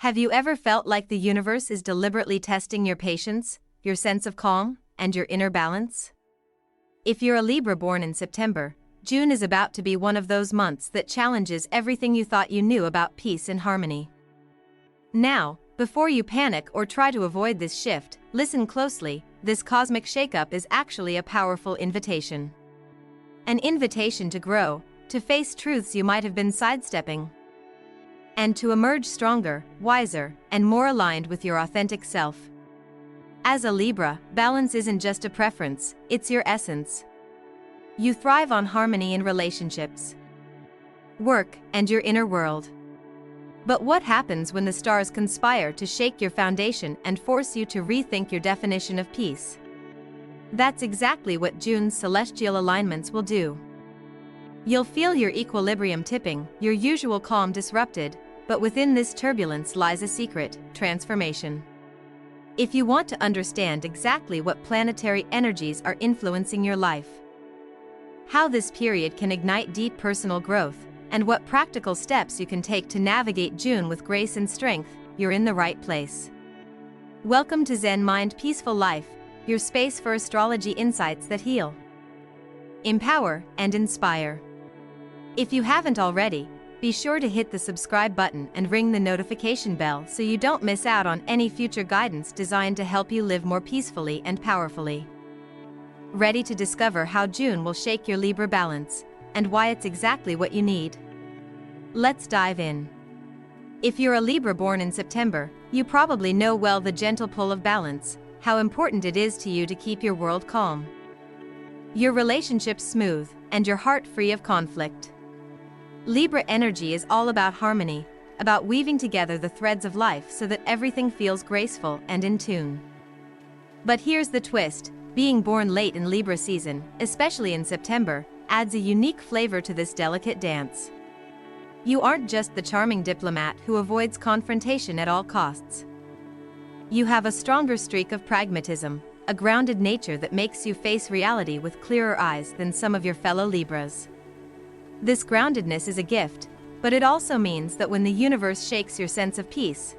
Have you ever felt like the universe is deliberately testing your patience, your sense of calm, and your inner balance? If you're a Libra born in September, June is about to be one of those months that challenges everything you thought you knew about peace and harmony. Now, before you panic or try to avoid this shift, listen closely. This cosmic shakeup is actually a powerful invitation. An invitation to grow, to face truths you might have been sidestepping, and to emerge stronger, wiser, and more aligned with your authentic self. As a Libra, balance isn't just a preference, it's your essence. You thrive on harmony in relationships, work, and your inner world. But what happens when the stars conspire to shake your foundation and force you to rethink your definition of peace? That's exactly what June's celestial alignments will do. You'll feel your equilibrium tipping, your usual calm disrupted, but within this turbulence lies a secret: transformation. If you want to understand exactly what planetary energies are influencing your life, how this period can ignite deep personal growth, and what practical steps you can take to navigate June with grace and strength, you're in the right place. Welcome to Zen Mind Peaceful Life, your space for astrology insights that heal, empower, and inspire. If you haven't already, be sure to hit the subscribe button and ring the notification bell so you don't miss out on any future guidance designed to help you live more peacefully and powerfully. Ready to discover how June will shake your Libra balance, and why it's exactly what you need? Let's dive in. If you're a Libra born in September, you probably know well the gentle pull of balance, how important it is to you to keep your world calm, your relationships smooth, and your heart free of conflict. Libra energy is all about harmony, about weaving together the threads of life so that everything feels graceful and in tune. But here's the twist: being born late in Libra season, especially in September, adds a unique flavor to this delicate dance. You aren't just the charming diplomat who avoids confrontation at all costs. You have a stronger streak of pragmatism, a grounded nature that makes you face reality with clearer eyes than some of your fellow Libras. This groundedness is a gift, but it also means that when the universe shakes your sense of peace,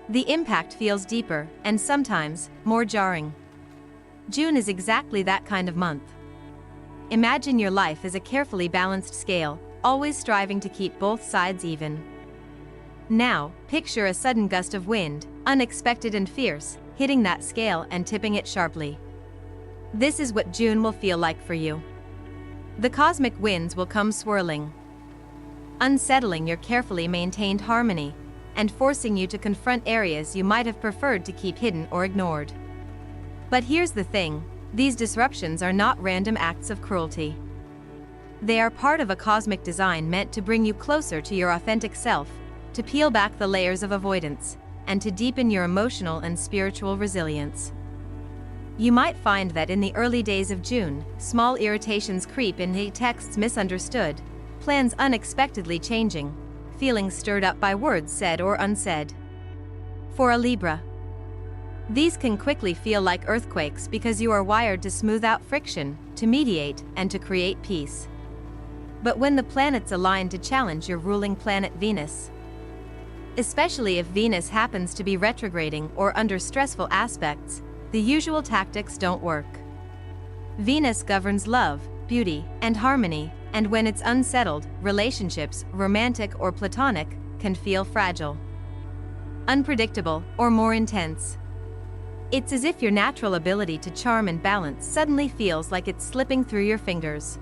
the impact feels deeper and sometimes more jarring. June is exactly that kind of month. Imagine your life as a carefully balanced scale, always striving to keep both sides even. Now, picture a sudden gust of wind, unexpected and fierce, hitting that scale and tipping it sharply. This is what June will feel like for you. The cosmic winds will come swirling, unsettling your carefully maintained harmony, and forcing you to confront areas you might have preferred to keep hidden or ignored. But here's the thing: these disruptions are not random acts of cruelty. They are part of a cosmic design meant to bring you closer to your authentic self, to peel back the layers of avoidance, and to deepen your emotional and spiritual resilience. You might find that in the early days of June, small irritations creep in: texts misunderstood, plans unexpectedly changing, feelings stirred up by words said or unsaid. For a Libra, these can quickly feel like earthquakes because you are wired to smooth out friction, to mediate, and to create peace. But when the planets align to challenge your ruling planet Venus, especially if Venus happens to be retrograding or under stressful aspects, the usual tactics don't work. Venus governs love, beauty, and harmony, and when it's unsettled, relationships, romantic or platonic, can feel fragile, unpredictable, or more intense. It's as if your natural ability to charm and balance suddenly feels like it's slipping through your fingers.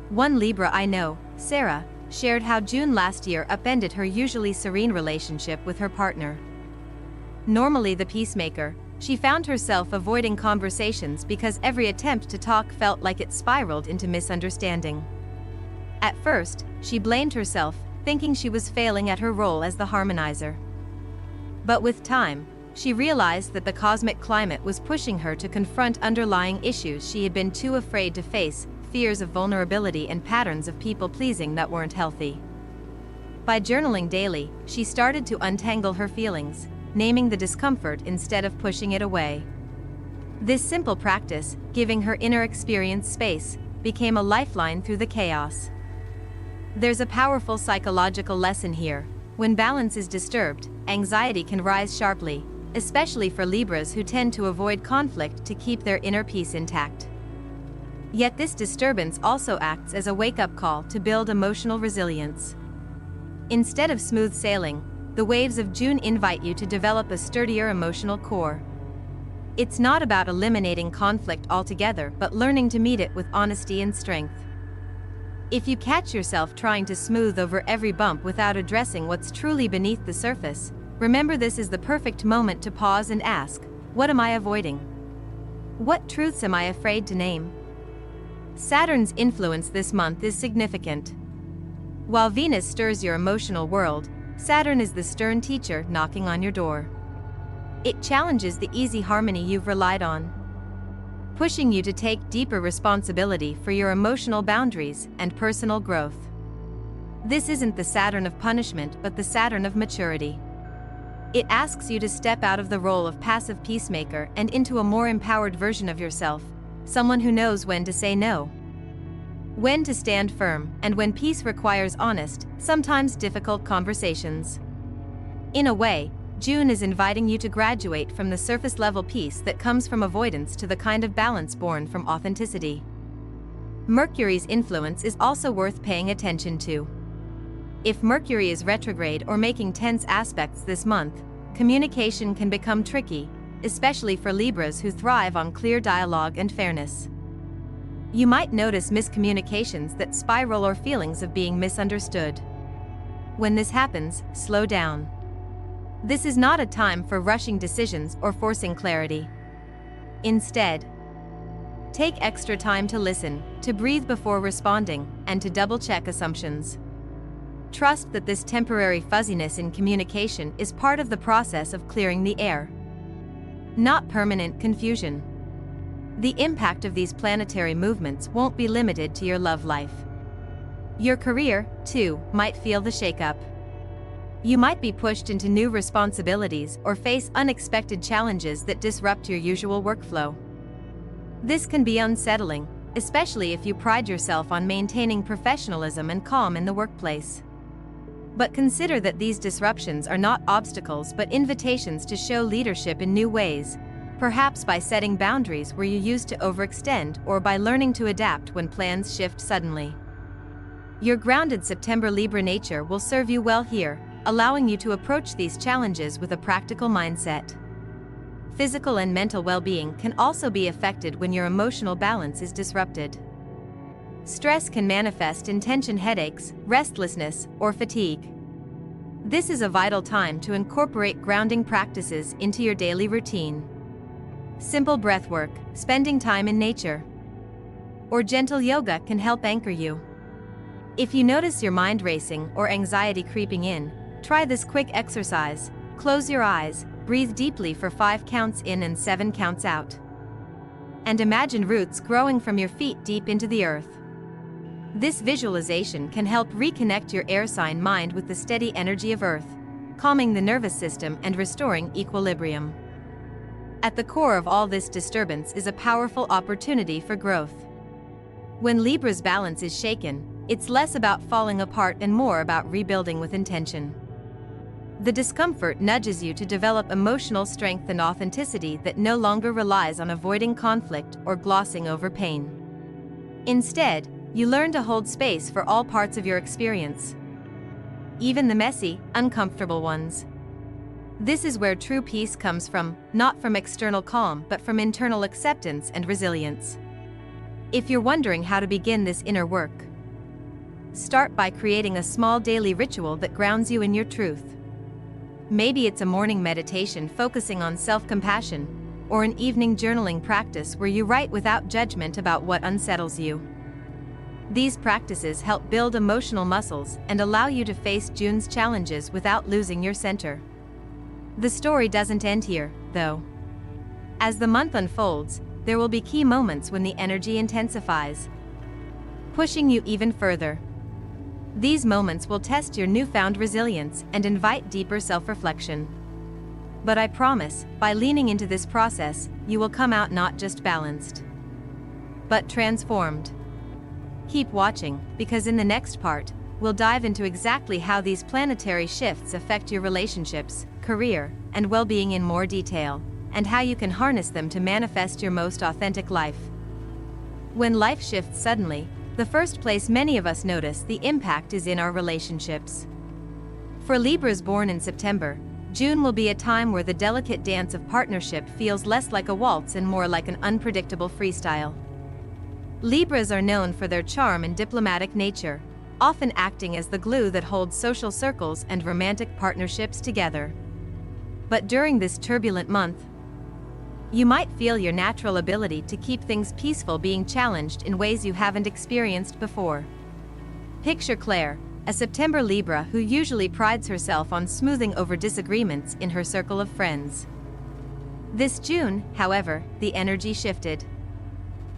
One Libra I know, Sarah, shared how June last year upended her usually serene relationship with her partner. Normally the peacemaker, she found herself avoiding conversations because every attempt to talk felt like it spiraled into misunderstanding. At first, she blamed herself, thinking she was failing at her role as the harmonizer. But with time, she realized that the cosmic climate was pushing her to confront underlying issues she had been too afraid to face: fears of vulnerability and patterns of people-pleasing that weren't healthy. By journaling daily, she started to untangle her feelings, naming the discomfort instead of pushing it away. This simple practice, giving her inner experience space, became a lifeline through the chaos. There's a powerful psychological lesson here. When balance is disturbed, anxiety can rise sharply, especially for Libras who tend to avoid conflict to keep their inner peace intact. Yet this disturbance also acts as a wake-up call to build emotional resilience. Instead of smooth sailing, the waves of June invite you to develop a sturdier emotional core. It's not about eliminating conflict altogether, but learning to meet it with honesty and strength. If you catch yourself trying to smooth over every bump without addressing what's truly beneath the surface, remember this is the perfect moment to pause and ask, what am I avoiding? What truths am I afraid to name? Saturn's influence this month is significant. While Venus stirs your emotional world, Saturn is the stern teacher knocking on your door. It challenges the easy harmony you've relied on, pushing you to take deeper responsibility for your emotional boundaries and personal growth. This isn't the Saturn of punishment, but the Saturn of maturity. It asks you to step out of the role of passive peacemaker and into a more empowered version of yourself, someone who knows when to say no, when to stand firm, and when peace requires honest, sometimes difficult conversations. In a way, June is inviting you to graduate from the surface-level peace that comes from avoidance to the kind of balance born from authenticity. Mercury's influence is also worth paying attention to. If Mercury is retrograde or making tense aspects this month, communication can become tricky, especially for Libras who thrive on clear dialogue and fairness. You might notice miscommunications that spiral or feelings of being misunderstood. When this happens, slow down. This is not a time for rushing decisions or forcing clarity. Instead, take extra time to listen, to breathe before responding, and to double-check assumptions. Trust that this temporary fuzziness in communication is part of the process of clearing the air, not permanent confusion. The impact of these planetary movements won't be limited to your love life. Your career, too, might feel the shakeup. You might be pushed into new responsibilities or face unexpected challenges that disrupt your usual workflow. This can be unsettling, especially if you pride yourself on maintaining professionalism and calm in the workplace. But consider that these disruptions are not obstacles but invitations to show leadership in new ways, perhaps by setting boundaries where you used to overextend or by learning to adapt when plans shift suddenly. Your grounded September Libra nature will serve you well here, allowing you to approach these challenges with a practical mindset. Physical and mental well-being can also be affected when your emotional balance is disrupted. Stress can manifest in tension, headaches, restlessness, or fatigue. This is a vital time to incorporate grounding practices into your daily routine. Simple breathwork, spending time in nature, or gentle yoga can help anchor you. If you notice your mind racing or anxiety creeping in, try this quick exercise. Close your eyes, breathe deeply for 5 counts in and 7 counts out. And imagine roots growing from your feet deep into the earth. This visualization can help reconnect your air sign mind with the steady energy of Earth, calming the nervous system and restoring equilibrium. At the core of all this disturbance is a powerful opportunity for growth. When Libra's balance is shaken, it's less about falling apart and more about rebuilding with intention. The discomfort nudges you to develop emotional strength and authenticity that no longer relies on avoiding conflict or glossing over pain. Instead, you learn to hold space for all parts of your experience, even the messy, uncomfortable ones. This is where true peace comes from, not from external calm but from internal acceptance and resilience. If you're wondering how to begin this inner work, start by creating a small daily ritual that grounds you in your truth. Maybe it's a morning meditation focusing on self-compassion, or an evening journaling practice where you write without judgment about what unsettles you. These practices help build emotional muscles and allow you to face June's challenges without losing your center. The story doesn't end here, though. As the month unfolds, there will be key moments when the energy intensifies, pushing you even further. These moments will test your newfound resilience and invite deeper self-reflection. But I promise, by leaning into this process, you will come out not just balanced, but transformed. Keep watching, because in the next part, we'll dive into exactly how these planetary shifts affect your relationships, career, and well-being in more detail, and how you can harness them to manifest your most authentic life. When life shifts suddenly, the first place many of us notice the impact is in our relationships. For Libras born in September, June will be a time where the delicate dance of partnership feels less like a waltz and more like an unpredictable freestyle. Libras are known for their charm and diplomatic nature, often acting as the glue that holds social circles and romantic partnerships together. But during this turbulent month, you might feel your natural ability to keep things peaceful being challenged in ways you haven't experienced before. Picture Claire, a September Libra who usually prides herself on smoothing over disagreements in her circle of friends. This June, however, the energy shifted.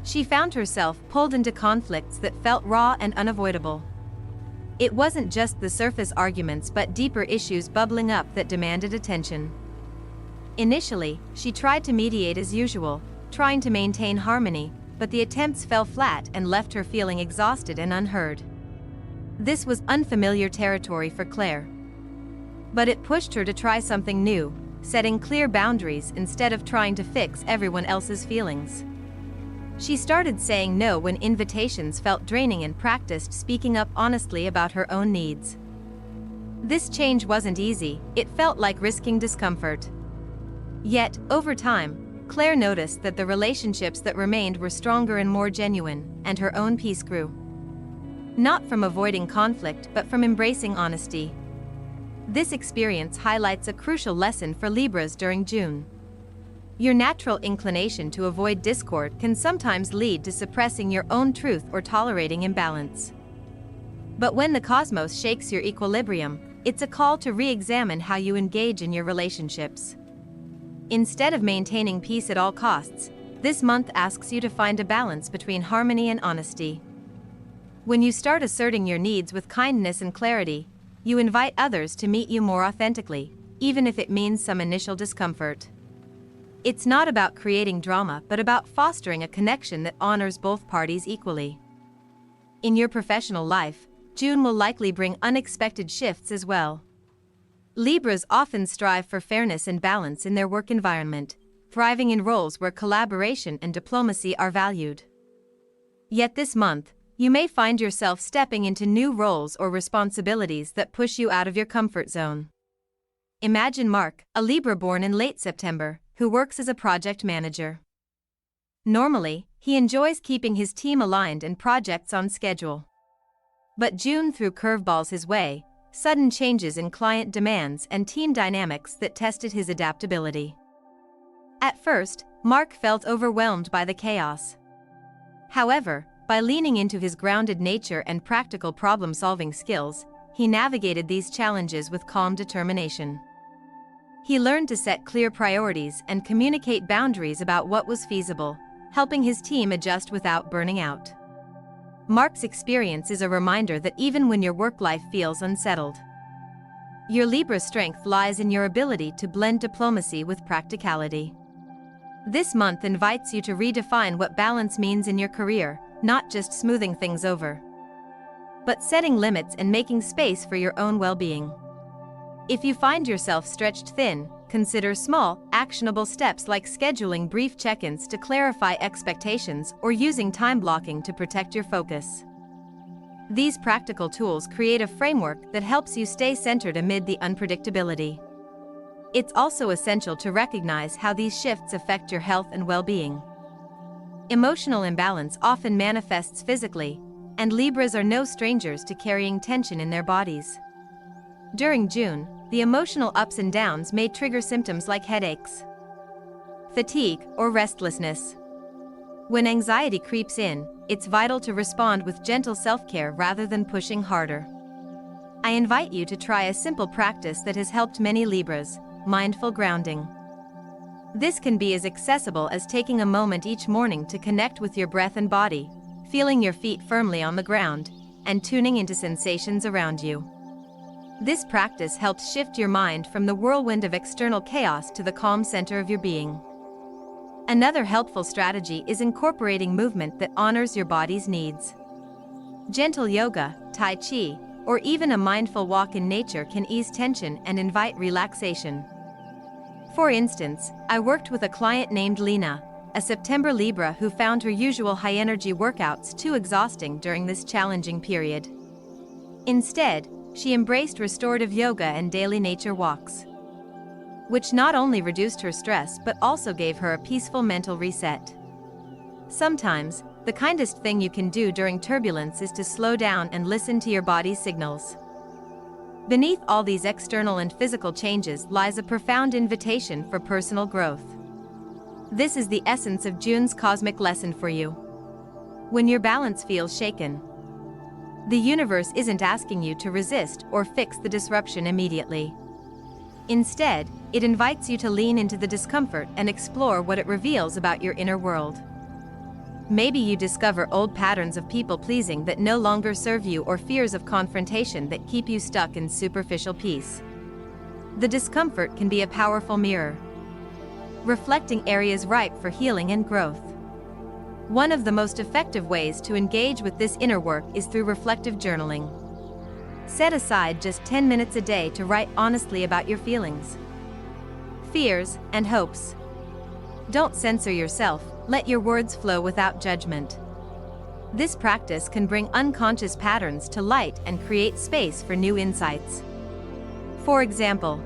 She found herself pulled into conflicts that felt raw and unavoidable. It wasn't just the surface arguments but deeper issues bubbling up that demanded attention. Initially, she tried to mediate as usual, trying to maintain harmony, but the attempts fell flat and left her feeling exhausted and unheard. This was unfamiliar territory for Claire. But it pushed her to try something new, setting clear boundaries instead of trying to fix everyone else's feelings. She started saying no when invitations felt draining and practiced speaking up honestly about her own needs. This change wasn't easy, it felt like risking discomfort. Yet, over time, Claire noticed that the relationships that remained were stronger and more genuine, and her own peace grew. Not from avoiding conflict but from embracing honesty. This experience highlights a crucial lesson for Libras during June. Your natural inclination to avoid discord can sometimes lead to suppressing your own truth or tolerating imbalance. But when the cosmos shakes your equilibrium, it's a call to re-examine how you engage in your relationships. Instead of maintaining peace at all costs, this month asks you to find a balance between harmony and honesty. When you start asserting your needs with kindness and clarity, you invite others to meet you more authentically, even if it means some initial discomfort. It's not about creating drama but about fostering a connection that honors both parties equally. In your professional life, June will likely bring unexpected shifts as well. Libras often strive for fairness and balance in their work environment, thriving in roles where collaboration and diplomacy are valued. Yet this month, you may find yourself stepping into new roles or responsibilities that push you out of your comfort zone. Imagine Mark, a Libra born in late September, who works as a project manager. Normally, he enjoys keeping his team aligned and projects on schedule. But June threw curveballs his way, sudden changes in client demands and team dynamics that tested his adaptability. At first, Mark felt overwhelmed by the chaos. However, by leaning into his grounded nature and practical problem-solving skills, he navigated these challenges with calm determination. He learned to set clear priorities and communicate boundaries about what was feasible, helping his team adjust without burning out. Mark's experience is a reminder that even when your work life feels unsettled, your Libra strength lies in your ability to blend diplomacy with practicality. This month invites you to redefine what balance means in your career, not just smoothing things over, but setting limits and making space for your own well-being. If you find yourself stretched thin, consider small, actionable steps like scheduling brief check-ins to clarify expectations or using time blocking to protect your focus. These practical tools create a framework that helps you stay centered amid the unpredictability. It's also essential to recognize how these shifts affect your health and well-being. Emotional imbalance often manifests physically, and Libras are no strangers to carrying tension in their bodies. During June, the emotional ups and downs may trigger symptoms like headaches, fatigue, or restlessness. When anxiety creeps in, it's vital to respond with gentle self-care rather than pushing harder. I invite you to try a simple practice that has helped many Libras: mindful grounding. This can be as accessible as taking a moment each morning to connect with your breath and body, feeling your feet firmly on the ground, and tuning into sensations around you. This practice helps shift your mind from the whirlwind of external chaos to the calm center of your being. Another helpful strategy is incorporating movement that honors your body's needs. Gentle yoga, tai chi, or even a mindful walk in nature can ease tension and invite relaxation. For instance, I worked with a client named Lena, a September Libra who found her usual high-energy workouts too exhausting during this challenging period. Instead, she embraced restorative yoga and daily nature walks, which not only reduced her stress but also gave her a peaceful mental reset. Sometimes, the kindest thing you can do during turbulence is to slow down and listen to your body's signals. Beneath all these external and physical changes lies a profound invitation for personal growth. This is the essence of June's cosmic lesson for you. When your balance feels shaken, the universe isn't asking you to resist or fix the disruption immediately. Instead, it invites you to lean into the discomfort and explore what it reveals about your inner world. Maybe you discover old patterns of people-pleasing that no longer serve you or fears of confrontation that keep you stuck in superficial peace. The discomfort can be a powerful mirror, reflecting areas ripe for healing and growth. One of the most effective ways to engage with this inner work is through reflective journaling. Set aside just 10 minutes a day to write honestly about your feelings, fears, and hopes. Don't censor yourself, let your words flow without judgment. This practice can bring unconscious patterns to light and create space for new insights. For example,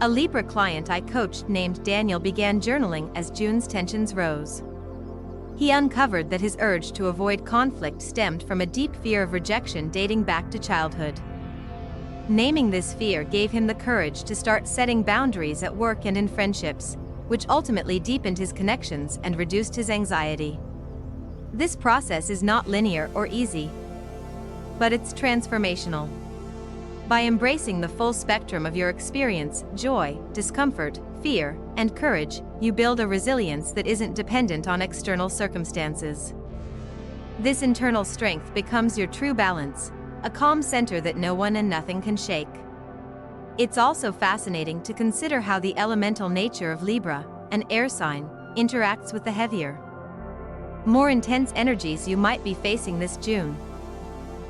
a Libra client I coached named Daniel began journaling as June's tensions rose. He uncovered that his urge to avoid conflict stemmed from a deep fear of rejection dating back to childhood. Naming this fear gave him the courage to start setting boundaries at work and in friendships, which ultimately deepened his connections and reduced his anxiety. This process is not linear or easy, but it's transformational. By embracing the full spectrum of your experience, joy, discomfort, fear, and courage, you build a resilience that isn't dependent on external circumstances. This internal strength becomes your true balance, a calm center that no one and nothing can shake. It's also fascinating to consider how the elemental nature of Libra, an air sign, interacts with the heavier, more intense energies you might be facing this June.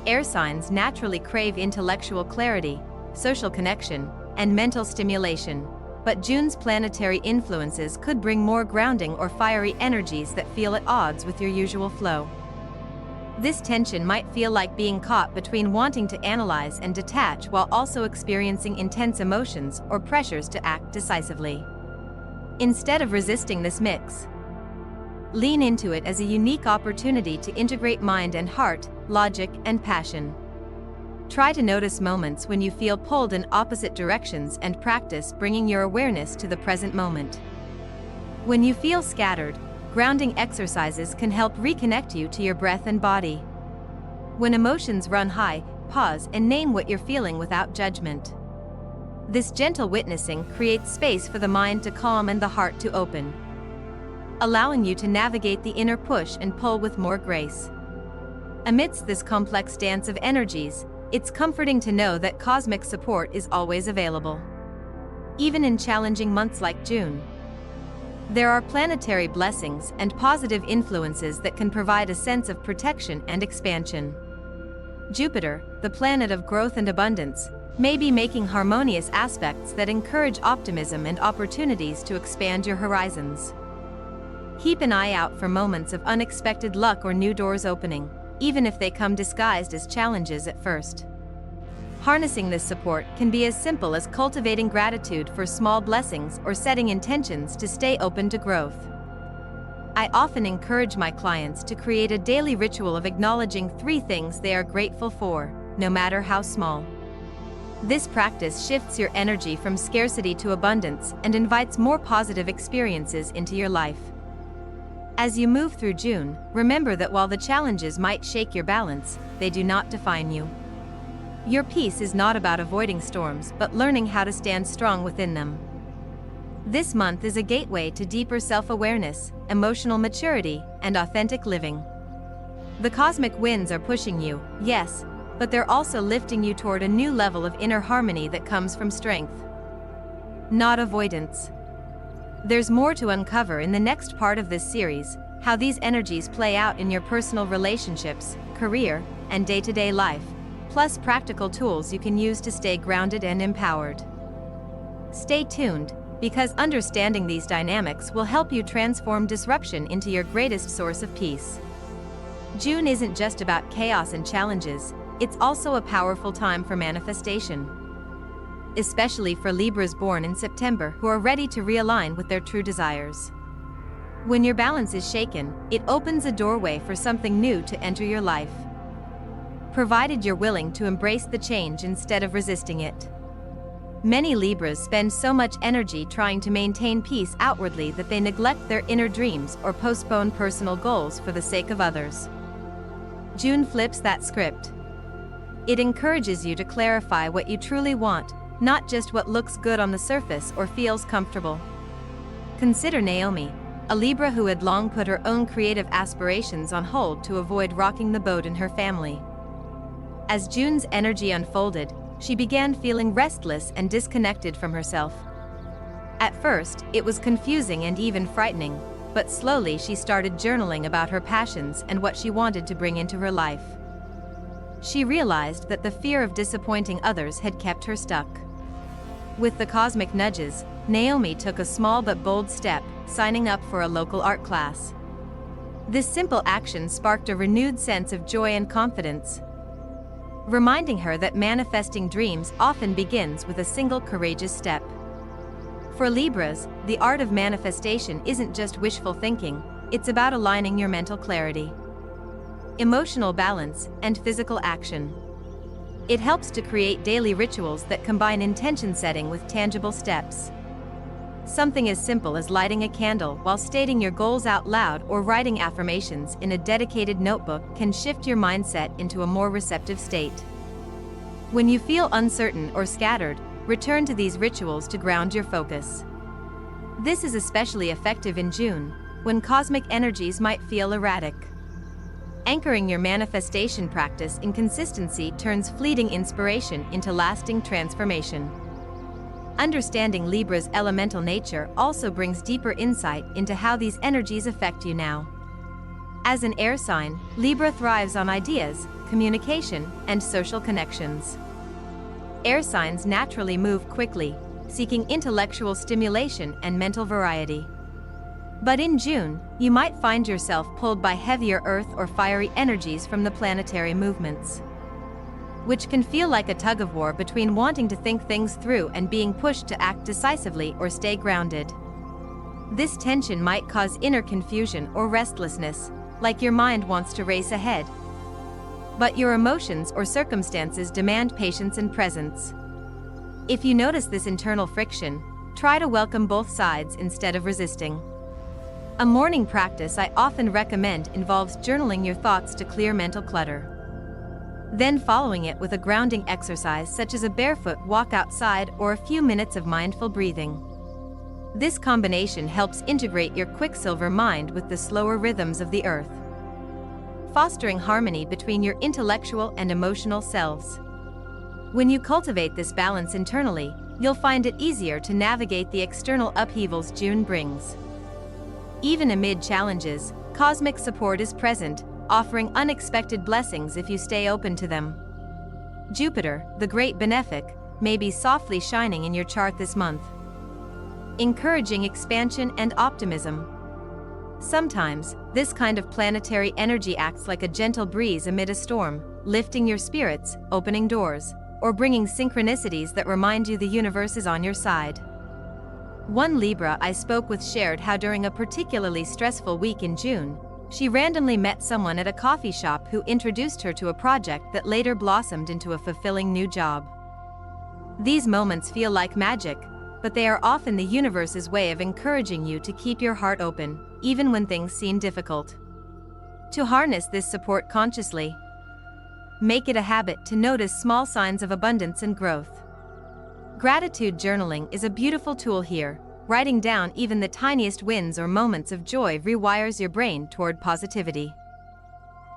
Air signs naturally crave intellectual clarity, social connection, and mental stimulation, but June's planetary influences could bring more grounding or fiery energies that feel at odds with your usual flow. This tension might feel like being caught between wanting to analyze and detach while also experiencing intense emotions or pressures to act decisively. Instead of resisting this mix, lean into it as a unique opportunity to integrate mind and heart, logic and passion. Try to notice moments when you feel pulled in opposite directions and practice bringing your awareness to the present moment. When you feel scattered, grounding exercises can help reconnect you to your breath and body. When emotions run high, pause and name what you're feeling without judgment. This gentle witnessing creates space for the mind to calm and the heart to open, allowing you to navigate the inner push and pull with more grace. Amidst this complex dance of energies, it's comforting to know that cosmic support is always available. Even in challenging months like June, there are planetary blessings and positive influences that can provide a sense of protection and expansion. Jupiter, the planet of growth and abundance, may be making harmonious aspects that encourage optimism and opportunities to expand your horizons. Keep an eye out for moments of unexpected luck or new doors opening, even if they come disguised as challenges at first. Harnessing this support can be as simple as cultivating gratitude for small blessings or setting intentions to stay open to growth. I often encourage my clients to create a daily ritual of acknowledging 3 things they are grateful for, no matter how small. This practice shifts your energy from scarcity to abundance and invites more positive experiences into your life. As you move through June, remember that while the challenges might shake your balance, they do not define you. Your peace is not about avoiding storms but learning how to stand strong within them. This month is a gateway to deeper self-awareness, emotional maturity, and authentic living. The cosmic winds are pushing you, yes, but they're also lifting you toward a new level of inner harmony that comes from strength, not avoidance. There's more to uncover in the next part of this series, how these energies play out in your personal relationships, career, and day-to-day life. plus practical tools you can use to stay grounded and empowered. Stay tuned, because understanding these dynamics will help you transform disruption into your greatest source of peace. June isn't just about chaos and challenges, it's also a powerful time for manifestation. Especially for Libras born in September who are ready to realign with their true desires. When your balance is shaken, it opens a doorway for something new to enter your life. Provided you're willing to embrace the change instead of resisting it. Many Libras spend so much energy trying to maintain peace outwardly that they neglect their inner dreams or postpone personal goals for the sake of others. June flips that script. It encourages you to clarify what you truly want, not just what looks good on the surface or feels comfortable. Consider Naomi, a Libra who had long put her own creative aspirations on hold to avoid rocking the boat in her family. As June's energy unfolded, she began feeling restless and disconnected from herself. At first, it was confusing and even frightening, but slowly she started journaling about her passions and what she wanted to bring into her life. She realized that the fear of disappointing others had kept her stuck. With the cosmic nudges, Naomi took a small but bold step, signing up for a local art class. This simple action sparked a renewed sense of joy and confidence, reminding her that manifesting dreams often begins with a single courageous step. For Libras, the art of manifestation isn't just wishful thinking, it's about aligning your mental clarity, emotional balance, and physical action. It helps to create daily rituals that combine intention setting with tangible steps. Something as simple as lighting a candle while stating your goals out loud or writing affirmations in a dedicated notebook can shift your mindset into a more receptive state. When you feel uncertain or scattered, return to these rituals to ground your focus. This is especially effective in June, when cosmic energies might feel erratic. Anchoring your manifestation practice in consistency turns fleeting inspiration into lasting transformation. Understanding Libra's elemental nature also brings deeper insight into how these energies affect you now. As an air sign, Libra thrives on ideas, communication, and social connections. Air signs naturally move quickly, seeking intellectual stimulation and mental variety. But in June, you might find yourself pulled by heavier earth or fiery energies from the planetary movements, which can feel like a tug-of-war between wanting to think things through and being pushed to act decisively or stay grounded. This tension might cause inner confusion or restlessness, like your mind wants to race ahead. But your emotions or circumstances demand patience and presence. If you notice this internal friction, try to welcome both sides instead of resisting. A morning practice I often recommend involves journaling your thoughts to clear mental clutter. Then following it with a grounding exercise such as a barefoot walk outside or a few minutes of mindful breathing. This combination helps integrate your quicksilver mind with the slower rhythms of the earth, fostering harmony between your intellectual and emotional selves. When you cultivate this balance internally, you'll find it easier to navigate the external upheavals June brings. Even amid challenges, cosmic support is present, offering unexpected blessings if you stay open to them. Jupiter, the great benefic, may be softly shining in your chart this month, encouraging expansion and optimism. Sometimes, this kind of planetary energy acts like a gentle breeze amid a storm, lifting your spirits, opening doors, or bringing synchronicities that remind you the universe is on your side. One Libra I spoke with shared how during a particularly stressful week in June, she randomly met someone at a coffee shop who introduced her to a project that later blossomed into a fulfilling new job. These moments feel like magic, but they are often the universe's way of encouraging you to keep your heart open, even when things seem difficult. To harness this support consciously, make it a habit to notice small signs of abundance and growth. Gratitude journaling is a beautiful tool here. Writing down even the tiniest wins or moments of joy rewires your brain toward positivity.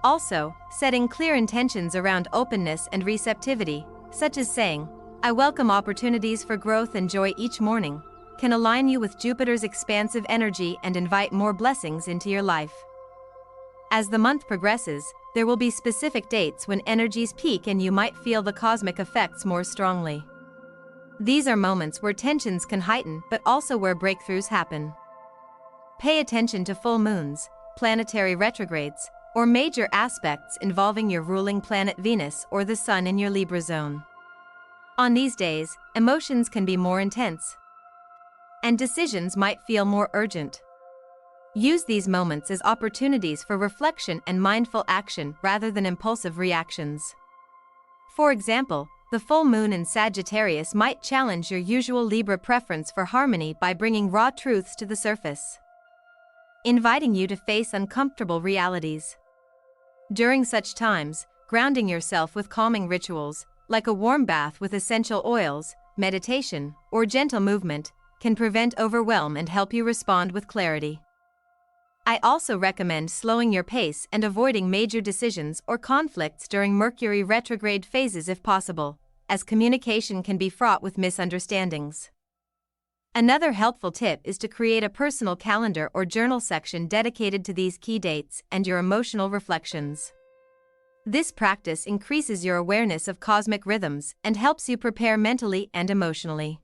Also, setting clear intentions around openness and receptivity, such as saying, "I welcome opportunities for growth and joy each morning," can align you with Jupiter's expansive energy and invite more blessings into your life. As the month progresses, there will be specific dates when energies peak and you might feel the cosmic effects more strongly. These are moments where tensions can heighten but also where breakthroughs happen. Pay attention to full moons, planetary retrogrades, or major aspects involving your ruling planet Venus or the Sun in your Libra zone. On these days, emotions can be more intense, and decisions might feel more urgent. Use these moments as opportunities for reflection and mindful action rather than impulsive reactions. For example, the full moon in Sagittarius might challenge your usual Libra preference for harmony by bringing raw truths to the surface, inviting you to face uncomfortable realities. During such times, grounding yourself with calming rituals, like a warm bath with essential oils, meditation, or gentle movement, can prevent overwhelm and help you respond with clarity. I also recommend slowing your pace and avoiding major decisions or conflicts during Mercury retrograde phases if possible, as communication can be fraught with misunderstandings. Another helpful tip is to create a personal calendar or journal section dedicated to these key dates and your emotional reflections. This practice increases your awareness of cosmic rhythms and helps you prepare mentally and emotionally.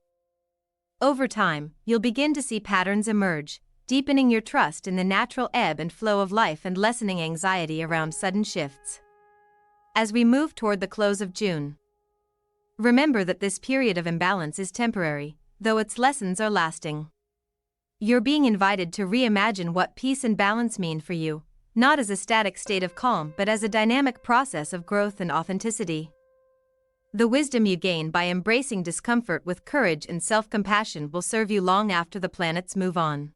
Over time, you'll begin to see patterns emerge, deepening your trust in the natural ebb and flow of life and lessening anxiety around sudden shifts. As we move toward the close of June, remember that this period of imbalance is temporary, though its lessons are lasting. You're being invited to reimagine what peace and balance mean for you, not as a static state of calm but as a dynamic process of growth and authenticity. The wisdom you gain by embracing discomfort with courage and self-compassion will serve you long after the planets move on.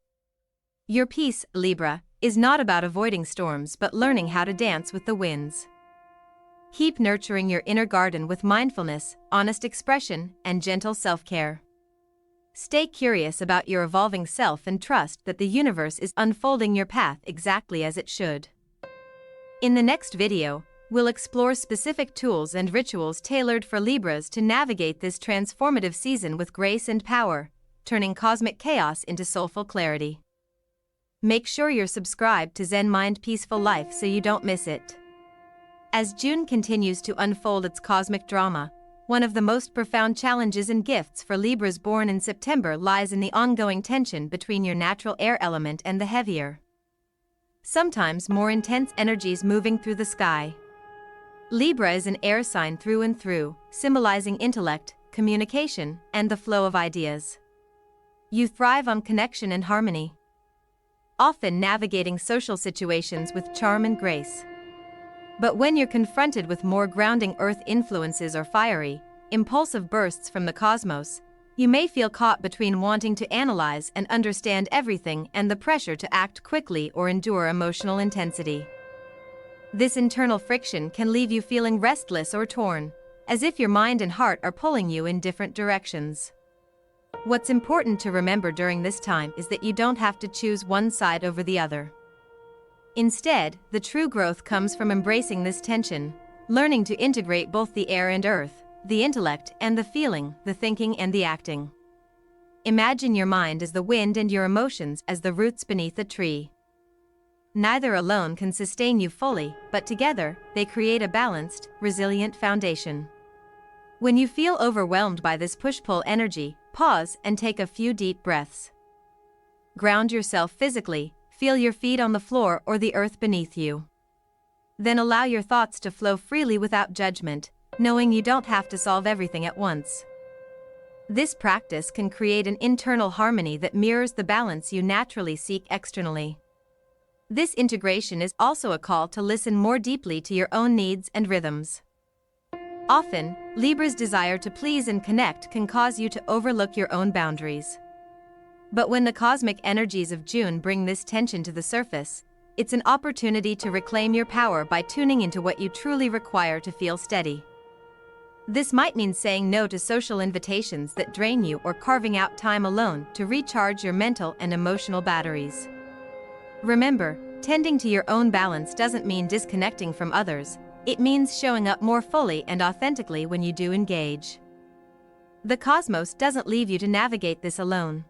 Your peace, Libra, is not about avoiding storms but learning how to dance with the winds. Keep nurturing your inner garden with mindfulness, honest expression, and gentle self-care. Stay curious about your evolving self and trust that the universe is unfolding your path exactly as it should. In the next video, we'll explore specific tools and rituals tailored for Libras to navigate this transformative season with grace and power, turning cosmic chaos into soulful clarity. Make sure you're subscribed to Zen Mind Peaceful Life so you don't miss it. As June continues to unfold its cosmic drama, one of the most profound challenges and gifts for Libras born in September lies in the ongoing tension between your natural air element and the heavier, sometimes more intense energies moving through the sky. Libra is an air sign through and through, symbolizing intellect, communication, and the flow of ideas. You thrive on connection and harmony, often navigating social situations with charm and grace. But when you're confronted with more grounding earth influences or fiery, impulsive bursts from the cosmos, you may feel caught between wanting to analyze and understand everything and the pressure to act quickly or endure emotional intensity. This internal friction can leave you feeling restless or torn, as if your mind and heart are pulling you in different directions. What's important to remember during this time is that you don't have to choose one side over the other. Instead, the true growth comes from embracing this tension, learning to integrate both the air and earth, the intellect and the feeling, the thinking and the acting. Imagine your mind as the wind and your emotions as the roots beneath a tree. Neither alone can sustain you fully, but together, they create a balanced, resilient foundation. When you feel overwhelmed by this push-pull energy, pause and take a few deep breaths. Ground yourself physically. Feel your feet on the floor or the earth beneath you. Then allow your thoughts to flow freely without judgment, knowing you don't have to solve everything at once. This practice can create an internal harmony that mirrors the balance you naturally seek externally. This integration is also a call to listen more deeply to your own needs and rhythms. Often, Libra's desire to please and connect can cause you to overlook your own boundaries. But when the cosmic energies of June bring this tension to the surface, it's an opportunity to reclaim your power by tuning into what you truly require to feel steady. This might mean saying no to social invitations that drain you or carving out time alone to recharge your mental and emotional batteries. Remember, tending to your own balance doesn't mean disconnecting from others, it means showing up more fully and authentically when you do engage. The cosmos doesn't leave you to navigate this alone.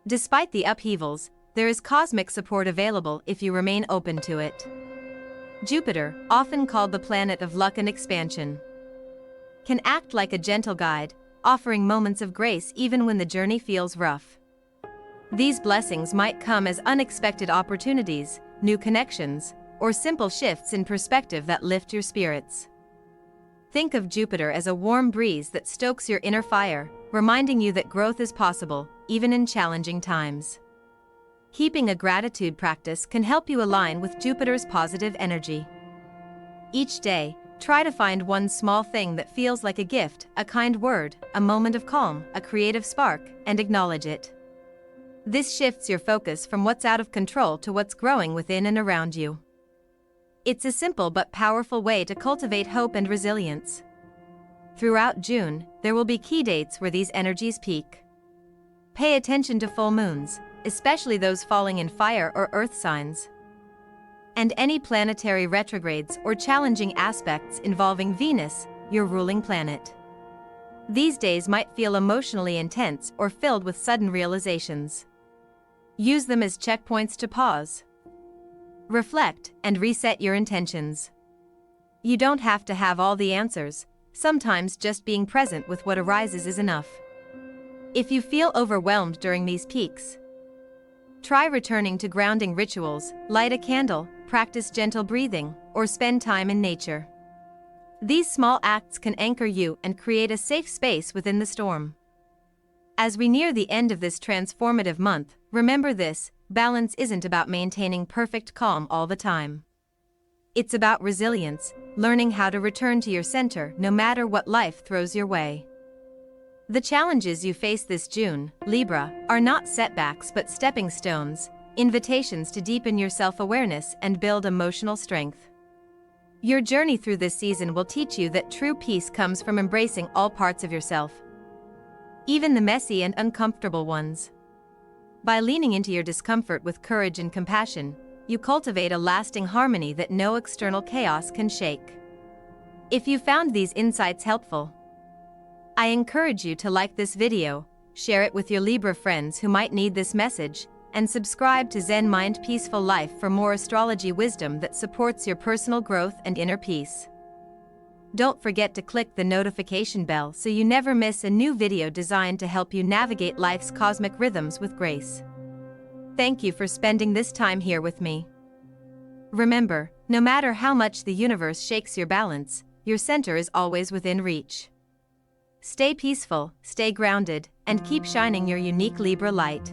Despite the upheavals, there is cosmic support available if you remain open to it. Jupiter, often called the planet of luck and expansion, can act like a gentle guide, offering moments of grace even when the journey feels rough. These blessings might come as unexpected opportunities, new connections, or simple shifts in perspective that lift your spirits. Think of Jupiter as a warm breeze that stokes your inner fire, reminding you that growth is possible, even in challenging times. Keeping a gratitude practice can help you align with Jupiter's positive energy. Each day, try to find one small thing that feels like a gift, a kind word, a moment of calm, a creative spark, and acknowledge it. This shifts your focus from what's out of control to what's growing within and around you. It's a simple but powerful way to cultivate hope and resilience. Throughout June, there will be key dates where these energies peak. Pay attention to full moons, especially those falling in fire or earth signs, and any planetary retrogrades or challenging aspects involving Venus, your ruling planet. These days might feel emotionally intense or filled with sudden realizations. Use them as checkpoints to pause, reflect, and reset your intentions. You don't have to have all the answers. Sometimes just being present with what arises is enough. If you feel overwhelmed during these peaks, try returning to grounding rituals, light a candle, practice gentle breathing, or spend time in nature. These small acts can anchor you and create a safe space within the storm. As we near the end of this transformative month, remember this: balance isn't about maintaining perfect calm all the time. It's about resilience, learning how to return to your center no matter what life throws your way. The challenges you face this June, Libra, are not setbacks but stepping stones, invitations to deepen your self-awareness and build emotional strength. Your journey through this season will teach you that true peace comes from embracing all parts of yourself, even the messy and uncomfortable ones. By leaning into your discomfort with courage and compassion, you cultivate a lasting harmony that no external chaos can shake. If you found these insights helpful, I encourage you to like this video, share it with your Libra friends who might need this message, and subscribe to Zen Mind Peaceful Life for more astrology wisdom that supports your personal growth and inner peace. Don't forget to click the notification bell so you never miss a new video designed to help you navigate life's cosmic rhythms with grace. Thank you for spending this time here with me. Remember, no matter how much the universe shakes your balance, your center is always within reach. Stay peaceful, stay grounded, and keep shining your unique Libra light.